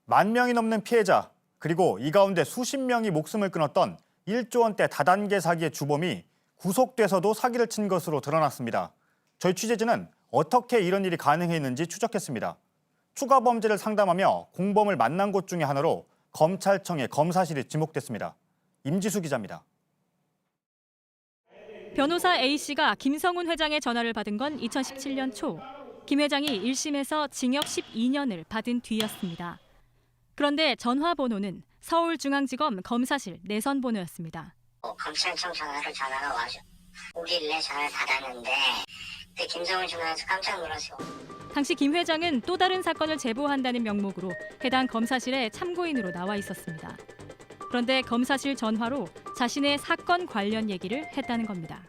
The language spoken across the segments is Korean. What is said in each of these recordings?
만 명이 넘는 피해자, 그리고 이 가운데 수십 명이 목숨을 끊었던 1조 원대 다단계 사기의 주범이 구속돼서도 사기를 친 것으로 드러났습니다. 저희 취재진은 어떻게 이런 일이 가능했는지 추적했습니다. 추가 범죄를 상담하며 공범을 만난 곳 중에 하나로 검찰청의 검사실이 지목됐습니다. 임지수 기자입니다. 변호사 A씨가 김성훈 회장의 전화를 받은 건 2017년 초. 김 회장이 1심에서 징역 12년을 받은 뒤였습니다. 그런데 전화 번호는 서울중앙지검 검사실 내선 번호였습니다. 검찰청 전화가 와서 5일 내 전화를 받았는데 그때 김성훈 전화해서 깜짝 놀랐어요. 당시 김 회장은 또 다른 사건을 제보한다는 명목으로 해당 검사실에 참고인으로 나와 있었습니다. 그런데 검사실 전화로 자신의 사건 관련 얘기를 했다는 겁니다.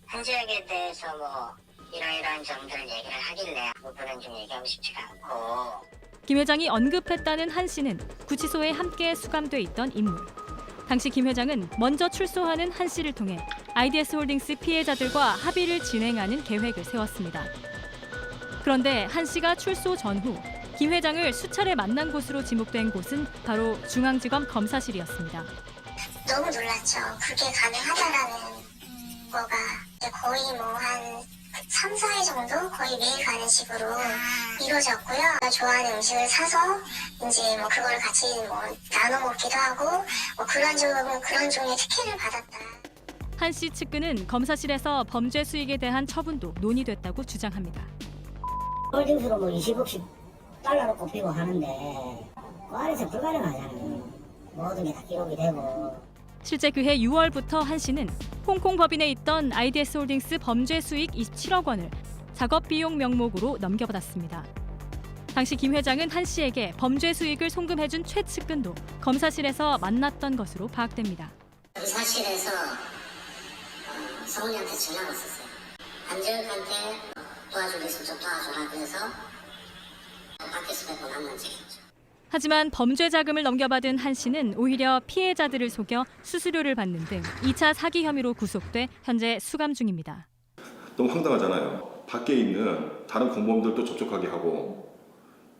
한지혁에 대해서 이러이러한 점들을 얘기를 하길래 그거는 좀 얘기하고 싶지가 않고. 김 회장이 언급했다는 한 씨는 구치소에 함께 수감돼 있던 인물. 당시 김 회장은 먼저 출소하는 한 씨를 통해 IDS 홀딩스 피해자들과 합의를 진행하는 계획을 세웠습니다. 그런데 한 씨가 출소 전후 김 회장을 수차례 만난 곳으로 지목된 곳은 바로 중앙지검 검사실이었습니다. 너무 놀랐죠. 그게 가능하다라는 거가 거의 한 3, 4일 정도 거의 매일 가는 식으로 이루어졌고요. 좋아하는 음식을 사서 이제 그걸 같이 나눠 먹기도 하고 그런 종류의 특혜를 받았다. 한 씨 측근은 검사실에서 범죄 수익에 대한 처분도 논의됐다고 주장합니다. 홀딩스로 20억씩 달러로 꼽히고 하는데 그 안에서 불가능하잖아요. 모든 게 다 기록이 되고. 실제 그해 6월부터 한 씨는 홍콩 법인에 있던 IDS 홀딩스 범죄 수익 27억 원을 작업 비용 명목으로 넘겨받았습니다. 당시 김 회장은 한 씨에게 범죄 수익을 송금해준 최측근도 검사실에서 만났던 것으로 파악됩니다. 그 사실에서 성훈이한테 전화가 왔었어요. 한지혁한테 도와줄 수 있으면 좀 도와줘라 그래서 밖에서 뵙고 만난 적이 있죠. 하지만 범죄 자금을 넘겨받은 한 씨는 오히려 피해자들을 속여 수수료를 받는 등 2차 사기 혐의로 구속돼 현재 수감 중입니다. 너무 황당하잖아요. 밖에 있는 다른 공범들도 접촉하게 하고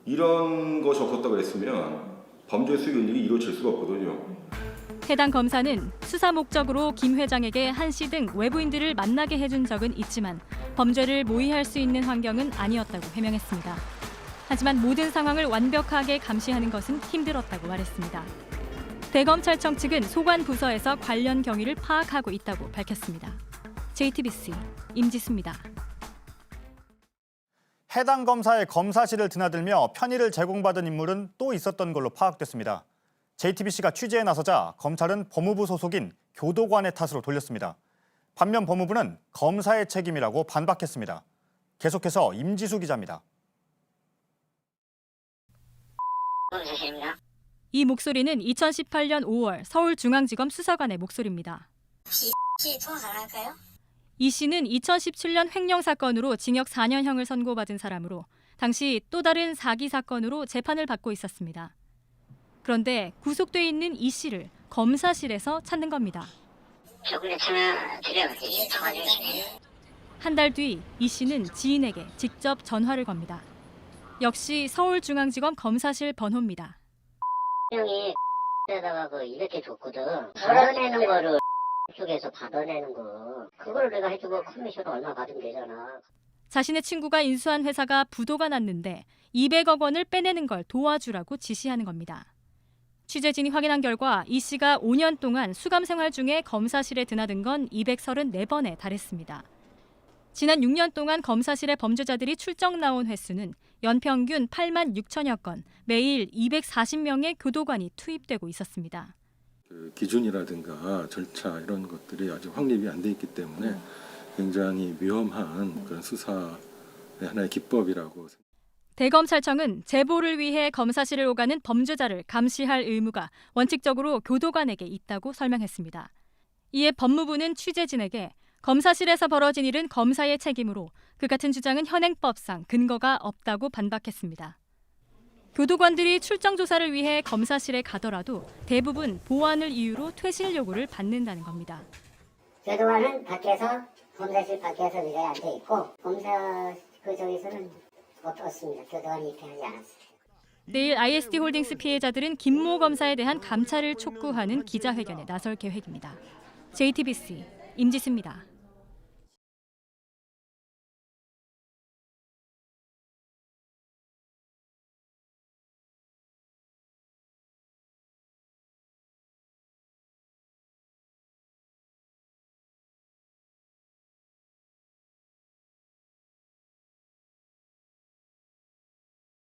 이런 것이 없었다고 했으면 범죄 수익 은닉이 이루어질 수가 없거든요. 해당 검사는 수사 목적으로 김 회장에게 한 씨 등 외부인들을 만나게 해준 적은 있지만 범죄를 모의할 수 있는 환경은 아니었다고 해명했습니다. 하지만 모든 상황을 완벽하게 감시하는 것은 힘들었다고 말했습니다. 대검찰청 측은 소관 부서에서 관련 경위를 파악하고 있다고 밝혔습니다. JTBC 임지수입니다. 해당 검사의 검사실을 드나들며 편의를 제공받은 인물은 또 있었던 걸로 파악됐습니다. JTBC가 취재에 나서자 검찰은 법무부 소속인 교도관의 탓으로 돌렸습니다. 반면 법무부는 검사의 책임이라고 반박했습니다. 계속해서 임지수 기자입니다. 이 목소리는 2018년 5월 서울중앙지검 수사관의 목소리입니다. 혹시 통화 가능할까요? 이 씨는 2017년 횡령 사건으로 징역 4년형을 선고받은 사람으로 당시 또 다른 사기 사건으로 재판을 받고 있었습니다. 그런데 구속돼 있는 이 씨를 검사실에서 찾는 겁니다. 조금만 참여드려요. 한 달 뒤 이 씨는 지인에게 직접 전화를 겁니다. 역시 서울중앙지검 검사실 번호입니다. 형이 에다가 이렇게 줬거든. 받아내는 거를 쪽에서 받아내는 거. 그걸 내가 해주고 커미션 얼마 받으면 되잖아. 자신의 친구가 인수한 회사가 부도가 났는데 200억 원을 빼내는 걸 도와주라고 지시하는 겁니다. 취재진이 확인한 결과 이 씨가 5년 동안 수감 생활 중에 검사실에 드나든 건 234번에 달했습니다. 지난 6년 동안 검사실에 범죄자들이 출정 나온 횟수는 연평균 8만 6천여 건, 매일 240명의 교도관이 투입되고 있었습니다. 기준이라든가 절차 이런 것들이 아직 확립이 안 돼 있기 때문에 굉장히 위험한 그런 수사의 하나의 기법이라고. 대검찰청은 제보를 위해 검사실을 오가는 범죄자를 감시할 의무가 원칙적으로 교도관에게 있다고 설명했습니다. 이에 법무부는 취재진에게 검사실에서 벌어진 일은 검사의 책임으로 그 같은 주장은 현행법상 근거가 없다고 반박했습니다. 교도관들이 출정 조사를 위해 검사실에 가더라도 대부분 보안을 이유로 퇴실 요구를 받는다는 겁니다. 교도관은 밖에서 검사실 밖에서 의자에 앉아 있고 검사 저기서는 없습니다. 교도관이 입회하지 않았어요. 내일 ISD홀딩스 피해자들은 김모 검사에 대한 감찰을 촉구하는 기자회견에 나설 계획입니다. JTBC 임지수입니다.